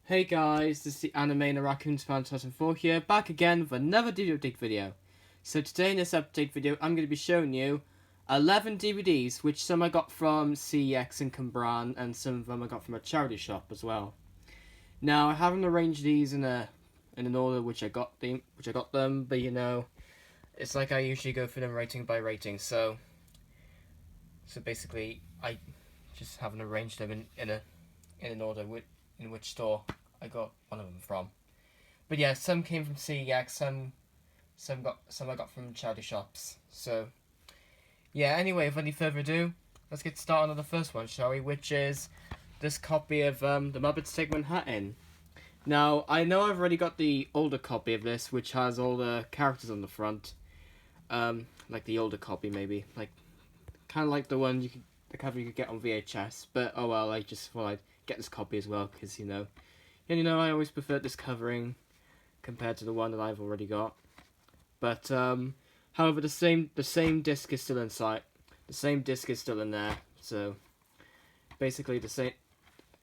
Hey guys, this is the Anime and Raccoons fan 2004 here, back again with another DVD update video. So today in this update video, I'm going to be showing you 11 DVDs, which some I got from CEX in Cambran, and some of them I got from a charity shop as well. Now I haven't arranged these in an order which I got them, but you know, it's like I usually go for them rating by rating. So basically, I just haven't arranged them in an order in which store I got one of them from. But yeah, some came from CEX, some I got from charity shops. So yeah, anyway, without any further ado, let's get started on the first one, shall we? Which is this copy of the Muppet Hunting. Now, I know I've already got the older copy of this, which has all the characters on the front. Like the older copy, maybe. Like, kind of like the cover you could get on VHS. But, oh well, I just thought I'd get this copy as well, because, I always prefer this covering compared to the one that I've already got. But, however, the same disc is still inside. The same disc is still in there, so basically it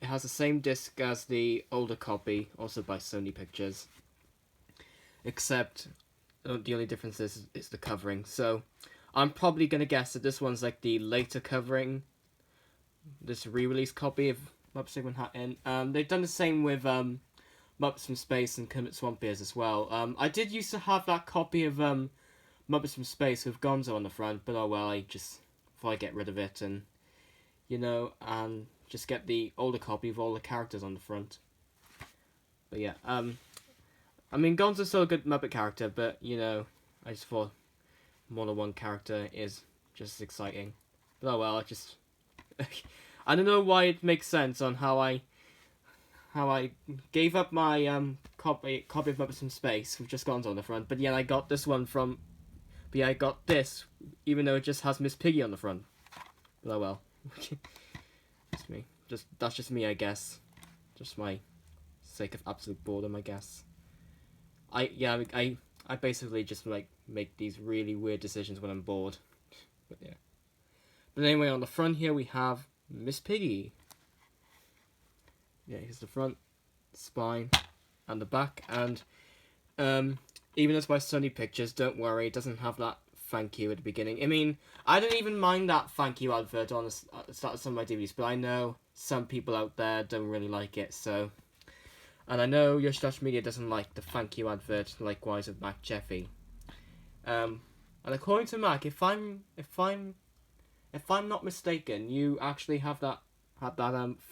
has the same disc as the older copy, also by Sony Pictures. Except, the only difference is the covering. So, I'm probably going to guess that this one's like the later covering. This re-release copy of Muppet Hunting. They've done the same with Muppets from Space and Kermit Swamp Ears as well. I did used to have that copy of Muppets from Space with Gonzo on the front, but oh well, I just thought I'd get rid of it and, and just get the older copy with all the characters on the front. But yeah, I mean, Gonzo's still a good Muppet character, but, I just thought more than one character is just as exciting. But oh well, I don't know why it makes sense on how I gave up my copy of Muppets from Space with just Gonzo on the front, but yeah, I got this one from. But yeah, I got this even though it just has Miss Piggy on the front. But oh well, just me. That's just me, I guess. Just my sake of absolute boredom, I guess. I basically just like make these really weird decisions when I'm bored. But yeah. But anyway, on the front here we have Miss Piggy. Yeah, here's the front, spine, and the back. And even though it's by Sony Pictures, don't worry, it doesn't have that thank you at the beginning. I mean, I don't even mind that thank you advert on the start of some of my DVDs, but I know some people out there don't really like it, so. And I know Yoshi Media doesn't like the thank you advert, likewise with Mac Jeffy. And according to Mac, if I'm not mistaken, you actually have that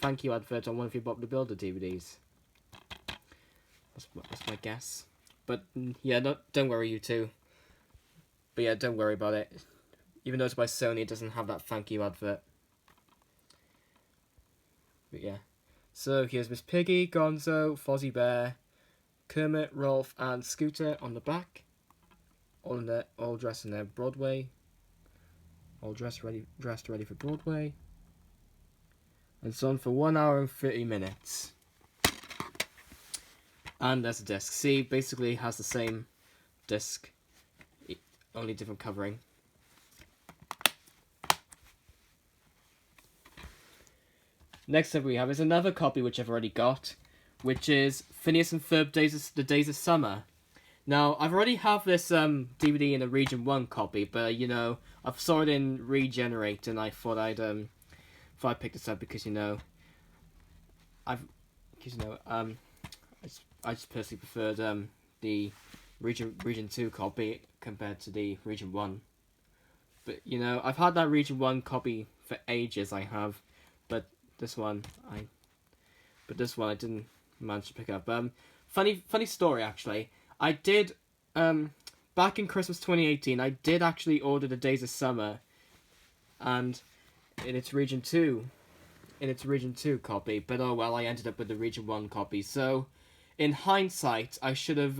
thank you advert on one of your Bob the Builder DVDs. That's my guess. But yeah, don't worry, you two. But yeah, don't worry about it. Even though it's by Sony, it doesn't have that thank you advert. But yeah. So here's Miss Piggy, Gonzo, Fozzie Bear, Kermit, Rolf, and Scooter on the back. All dressed in their Broadway. All dressed ready for Broadway. And it's on for 1 hour and 30 minutes. And there's a disc. See, basically it has the same disc, only different covering. Next up we have is another copy which I've already got, which is Phineas and Ferb The Days of Summer. Now, I've already have this DVD in a Region 1 copy, but, I've saw it in Regenerate, and I thought I'd pick this up because, I just personally preferred the Region 2 copy compared to the Region 1. But, I've had that Region 1 copy for ages, I have, but this one I didn't manage to pick up. Funny story, actually. I did, back in Christmas 2018, I did actually order The Days of Summer, and in its Region 2 copy, but oh well, I ended up with the Region 1 copy, so in hindsight, I should have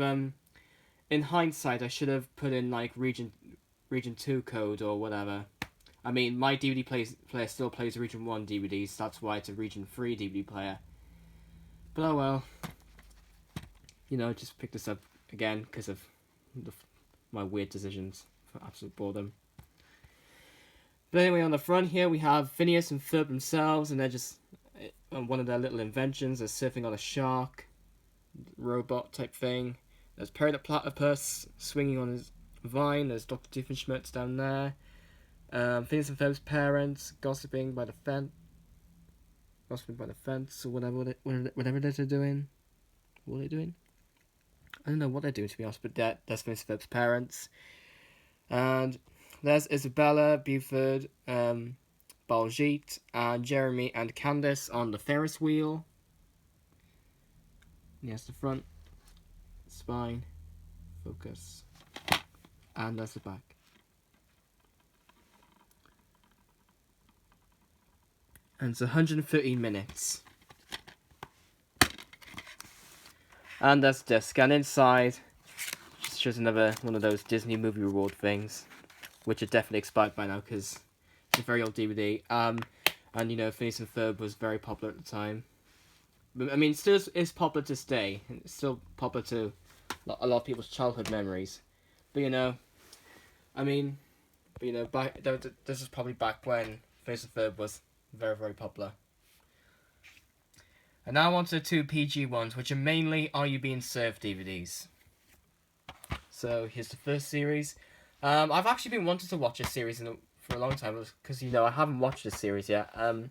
put in, like, Region 2 code or whatever. I mean, my DVD player still plays Region 1 DVDs, that's why it's a Region 3 DVD player. But oh well. Just pick this up again because of my weird decisions for absolute boredom. But anyway, on the front here we have Phineas and Ferb themselves, and they're just one of their little inventions. They're surfing on a shark, robot type thing. There's Perry the Platypus swinging on his vine. There's Dr. Doofenshmirtz down there. Phineas and Ferb's parents gossiping by the fence. Or whatever they're doing. What are they doing? I don't know what they're doing, to be honest, but that's Phineas and Ferb's parents. And there's Isabella, Buford, Baljeet, and Jeremy and Candace on the Ferris wheel. Yes, the front, spine, focus, and that's the back. And it's 113 minutes. And that's the disc. And inside, just shows another one of those Disney movie reward things, which are definitely expired by now because it's a very old DVD. And you know, Phineas and Ferb was very popular at the time. But, I mean, it still is popular to this day. It's still popular to a lot of people's childhood memories. But you know, this is probably back when Phineas and Ferb was very, very popular. And now on to the 2 PG ones, which are mainly Are You Being Served DVDs. So here's the first series. I've actually been wanting to watch this series for a long time because you know I haven't watched this series yet. But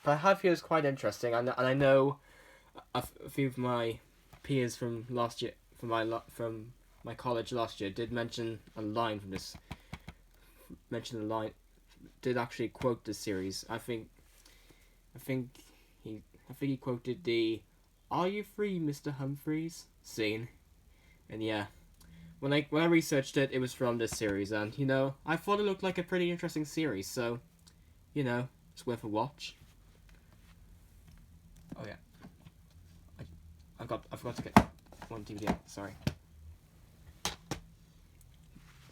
I have heard it's quite interesting, and I know a few of my peers from last year, from my college last year, did mention a line from this. Did actually quote this series. I think he quoted the "Are you free, Mr. Humphreys?" scene, and yeah, when I researched it, it was from this series, and you know I thought it looked like a pretty interesting series, so you know it's worth a watch. Oh yeah, I forgot to get one DVD out. Sorry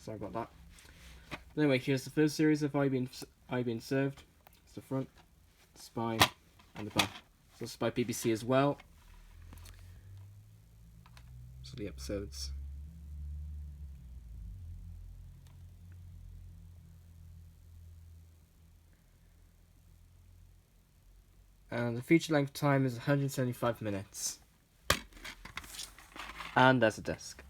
about that. Anyway, here's the first series of I Been Served. It's the front, spine, and the back. So it's by BBC as well. So the episodes. And the feature length time is 175 minutes. And there's a disc.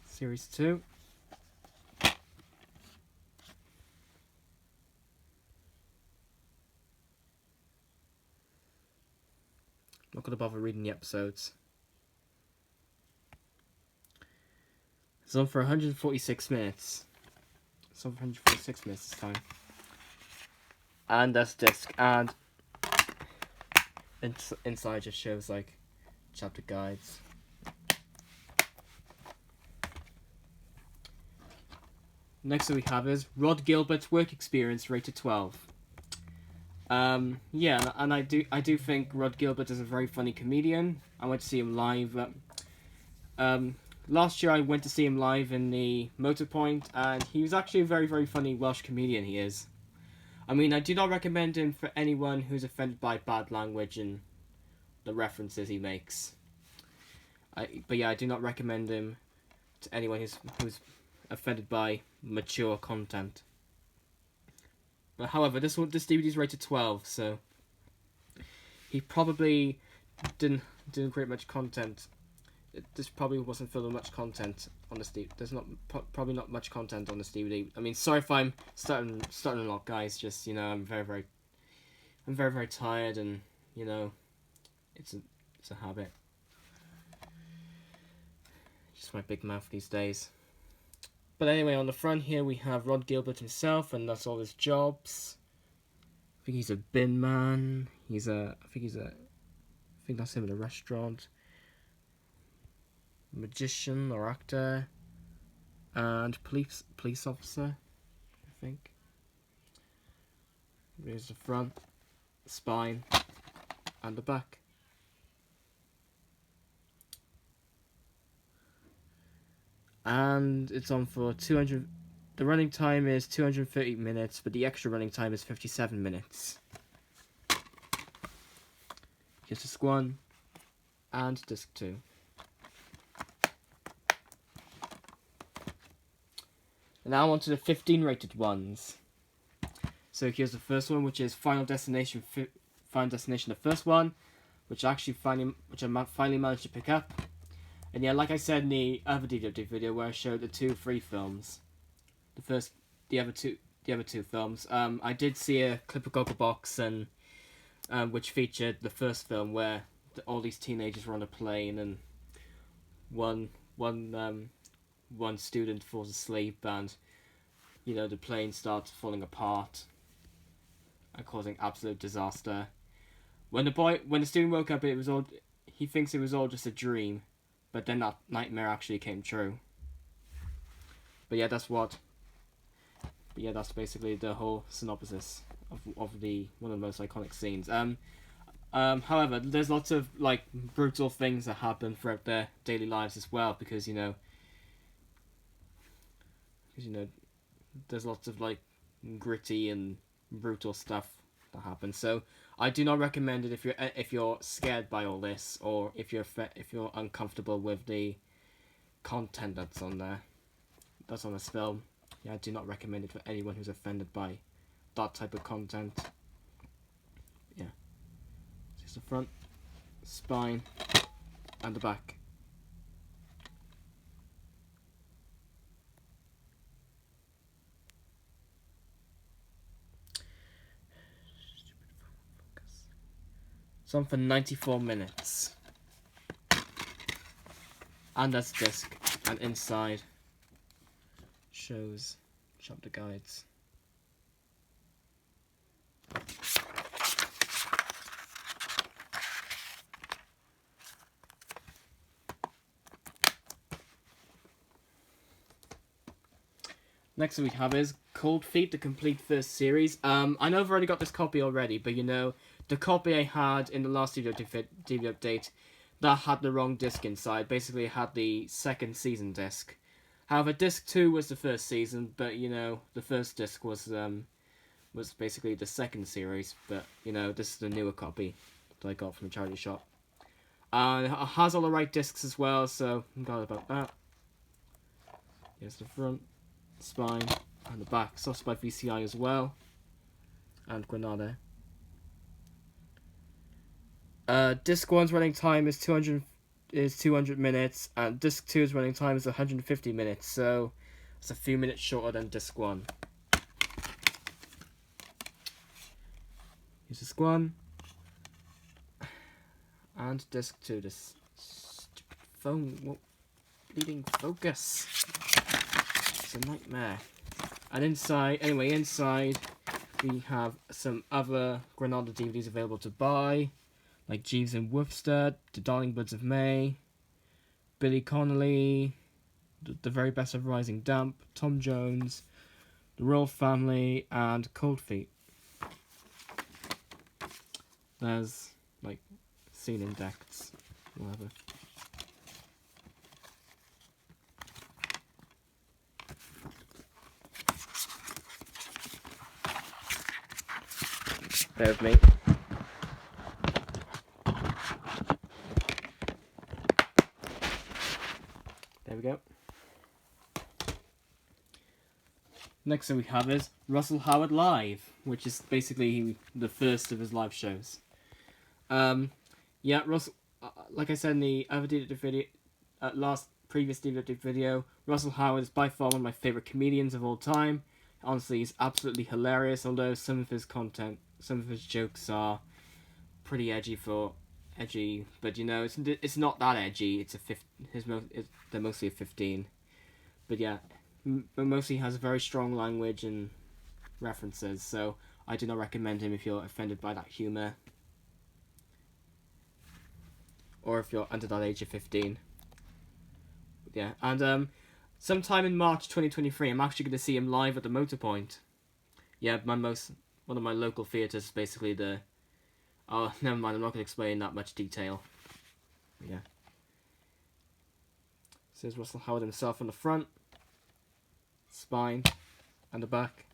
Series 2. Not going to bother reading the episodes. It's on for 146 minutes. It's on for 146 minutes this time. And that's disc. And inside just shows like chapter guides. Next thing we have is Rod Gilbert's work experience rated 12. Yeah, and I do think Rod Gilbert is a very funny comedian. I went to see him live. Last year I went to see him live in the Motorpoint, and he was actually a very, very funny Welsh comedian, he is. I mean, I do not recommend him for anyone who's offended by bad language and the references he makes. But yeah, I do not recommend him to anyone who's offended by mature content. But however, this DVD is rated 12, so he probably didn't create much content. This probably wasn't filled with much content on this DVD. There's probably not much content on this DVD. I mean, sorry if I'm starting a lot, guys. Just you know, I'm very, very tired, and you know, it's a habit. Just my big mouth these days. But anyway, on the front here we have Rod Gilbert himself, and that's all his jobs. I think he's a bin man. I think that's him in a restaurant. Magician or actor, and police officer, I think. Here's the front, spine, and the back. And it's on for 200. The running time is 230 minutes, but the extra running time is 57 minutes. Here's disc 1 and disc 2. And now on to the 15 rated ones. So here's the first one, which is Final Destination. Final Destination, the first one, which I finally managed to pick up. And yeah, like I said in the other DVD video where I showed the 2 free films, the other two films. I did see a clip of Gogglebox and which featured the first film where all these teenagers were on a plane and one student falls asleep and the plane starts falling apart and causing absolute disaster. When the student woke up, he thinks it was all just a dream, but then that nightmare actually came true. But yeah, that's basically the whole synopsis of one of the most iconic scenes. However, there's lots of like brutal things that happen throughout their daily lives as well, because there's lots of like gritty and brutal stuff that happens. So I do not recommend it if you're scared by all this, or if you're uncomfortable with the content that's on this film. Yeah, I do not recommend it for anyone who's offended by that type of content. Yeah, just the front, spine, and the back. It's on for 94 minutes. And that's disc. And inside shows chapter guides. Next thing we have is Cold Feet, the complete first series. I know I've already got this copy already, but the copy I had in the last DVD update, that had the wrong disc inside. Basically, it had the second season disc. However, disc 2 was the first season, but the first disc was basically the second series. But this is the newer copy that I got from the charity shop. It has all the right discs as well, so I'm glad about that. Here's the front, spine, and the back. Sourced by VCI as well, and Granada. Disc 1's running time is 200 minutes, and Disc 2's running time is 150 minutes, so it's a few minutes shorter than Disc 1. Here's Disc 1, and Disc 2. This stupid phone won't bleeding focus. It's a nightmare. And inside we have some other Granada DVDs available to buy, like Jeeves and Wooster, The Darling Buds of May, Billy Connolly, The Very Best of Rising Damp, Tom Jones, The Royal Family, and Cold Feet. There's like scene index, whatever. Bear with me. There we go. Next thing we have is Russell Howard Live, which is basically the first of his live shows. Yeah, Russell, like I said in the other video, previous DVD video, Russell Howard is by far one of my favourite comedians of all time. Honestly, he's absolutely hilarious, although some of his jokes are pretty edgy, but it's not that edgy. They're mostly a 15, but yeah, but mostly has very strong language and references. So I do not recommend him if you're offended by that humor, or if you're under that age of 15. Yeah, and sometime in March 2023, I'm actually going to see him live at the Motorpoint. Yeah, one of my local theatres, basically oh, never mind, I'm not going to explain that much detail. Yeah. So there's Russell Howard himself on the front, spine, and the back.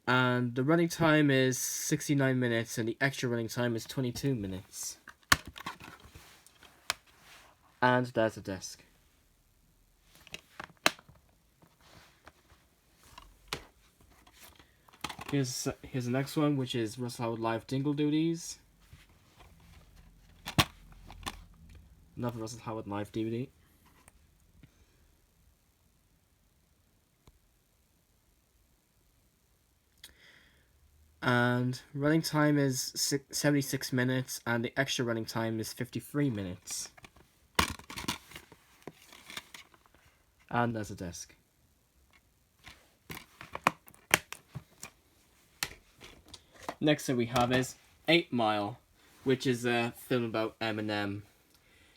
And the running time is 69 minutes, and the extra running time is 22 minutes. And there's a disc. Here's the next one, which is Russell Howard Live Dingle Doodies. Another Russell Howard Live DVD. And running time is 76 minutes, and the extra running time is 53 minutes. And there's a disc. Next thing we have is 8 Mile, which is a film about Eminem.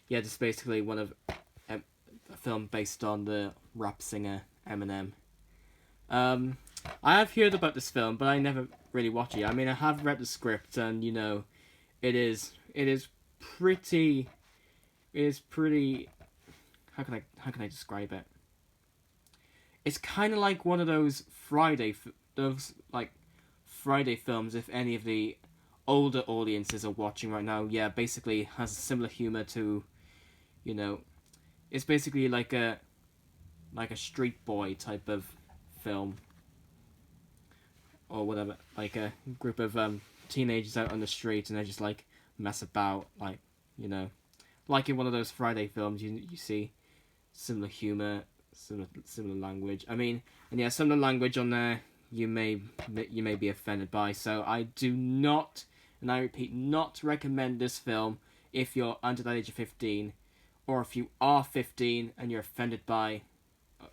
Yeah, it's basically a film based on the rap singer Eminem. I have heard about this film, but I never really watched it. I mean, I have read the script, and you know, it is pretty. How can I describe it? It's kind of like one of those Friday films. If any of the older audiences are watching right now, yeah, basically has a similar humor to, you know, it's basically like a street boy type of film. Or whatever, like a group of teenagers out on the street, and they just like mess about, like, you know, like in one of those Friday films. You see similar humor, similar language. I mean, and yeah, some of the language on there you may be offended by. So I do not, and I repeat, not recommend this film if you're under the age of 15, or if you are 15 and you're offended by,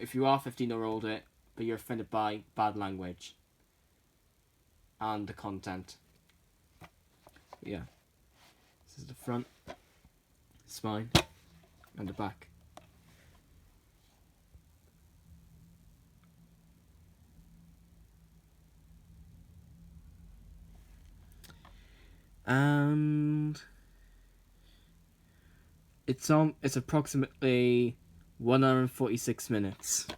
if you are 15 or older but you're offended by bad language and the content. Yeah. This is the front, spine, and the back. And it's approximately 1 hour and 46 minutes.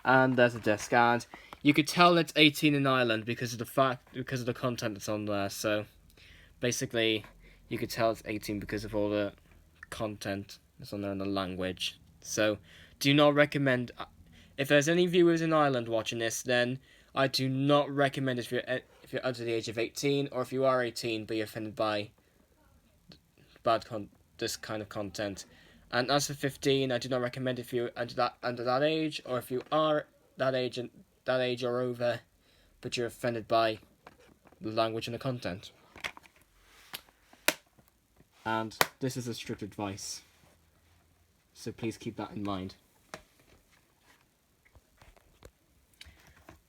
And there's a disc, and you could tell it's 18 in Ireland because of the content that's on there. So basically, you could tell it's 18 because of all the content that's on there and the language. So do not recommend. If there's any viewers in Ireland watching this, then I do not recommend it if you're under the age of 18, or if you are 18 but you're offended by this kind of content. And as for 15, I do not recommend if you're under that age, or if you are that age or over, but you're offended by the language and the content. And this is a strict advice, so please keep that in mind.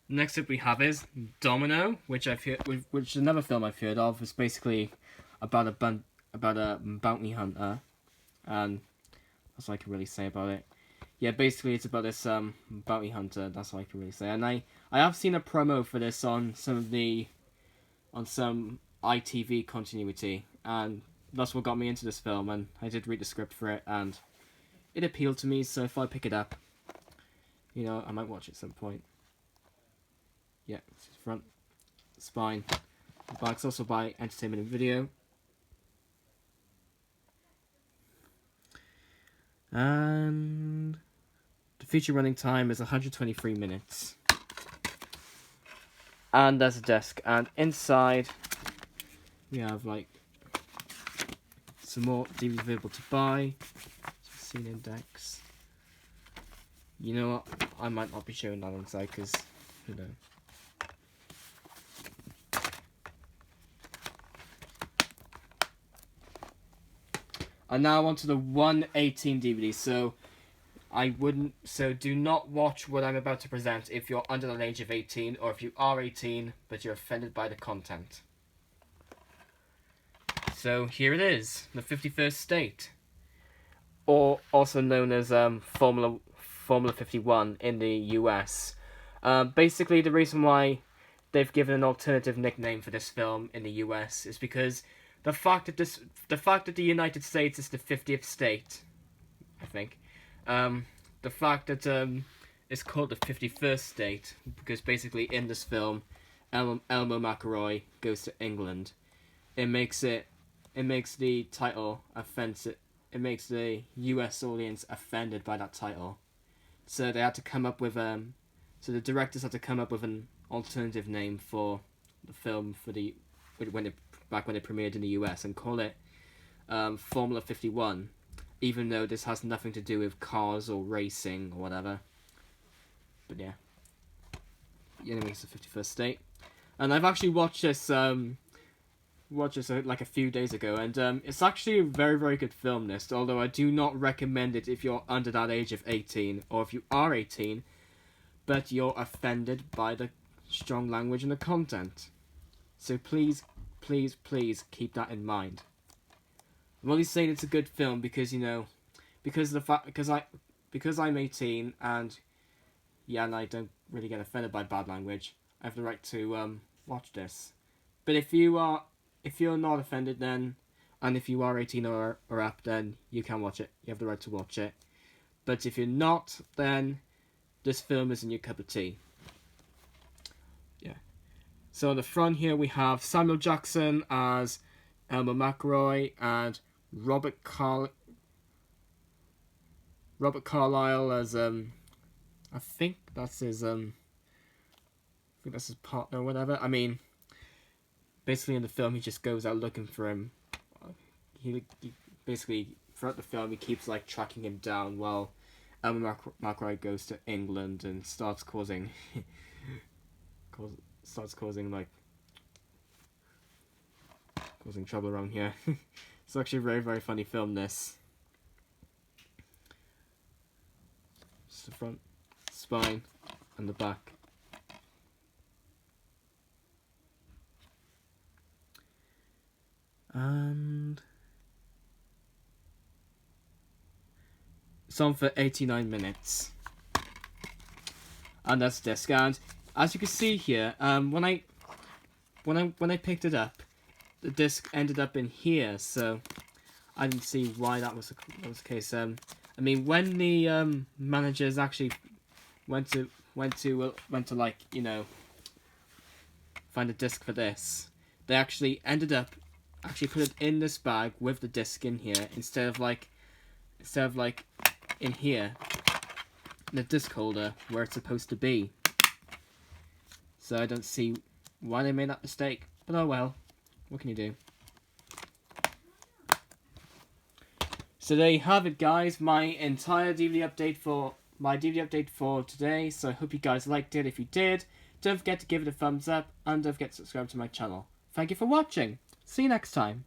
Next up we have is Domino, which is another film I've heard of. It's basically about a bounty hunter, and that's all I can really say about it. Yeah, basically it's about this bounty hunter. That's all I can really say. And I have seen a promo for this on some ITV continuity, and that's what got me into this film. And I did read the script for it, and it appealed to me. So if I pick it up, you know, I might watch it at some point. Yeah, front, spine. The back's also by Entertainment and Video. And the feature running time is 123 minutes. And there's a desk, and inside we have like some more DVDs available to buy. Scene index. You know what? I might not be showing that inside because, you know. And now onto the 118 DVD. So do not watch what I'm about to present if you're under the age of 18, or if you are 18 but you're offended by the content. So here it is, the 51st state, or also known as Formula 51 in the US. Basically, the reason why they've given an alternative nickname for this film in the US is because the fact that the United States is the 50th state, I think, the fact that it's called the 51st State because basically in this film, Elmo McElroy goes to England. It makes the title offensive. It makes the U.S. audience offended by that title. So they had to come up with so the directors had to come up with an alternative name for the film when it premiered in the US and call it Formula 51, even though this has nothing to do with cars or racing or whatever. But yeah, anyway, it's the 51st State, and I've actually watched this like a few days ago, and it's actually a very, very good film. This, although I do not recommend it if you're under that age of 18, or if you are 18, but you're offended by the strong language and the content. So please, please, please keep that in mind. I'm only saying it's a good film because because I'm 18 and I don't really get offended by bad language. I have the right to watch this. But if you're not offended, then, and if you are 18 or up, then you can watch it. You have the right to watch it. But if you're not, then this film isn't your cup of tea. Yeah. So on the front here we have Samuel Jackson as Elmer McElroy and Robert Carlyle as I think that's his partner or whatever. I mean, basically in the film he just goes out looking for him. He basically throughout the film he keeps like tracking him down while Elmer McElroy goes to England and starts causing trouble around here. It's actually a very, very funny film, this. Just the front, spine, and the back. And it's on for 89 minutes. And that's the disc. And as you can see here, when I picked it up, the disc ended up in here, so I didn't see why that was the case. I mean, when the managers actually went to like find a disc for this, they actually put it in this bag with the disc in here instead of like in here, in the disc holder where it's supposed to be. So I don't see why they made that mistake, but oh well. What can you do? So there you have it, guys. My entire DVD update for today. So I hope you guys liked it. If you did, don't forget to give it a thumbs up and don't forget to subscribe to my channel. Thank you for watching. See you next time.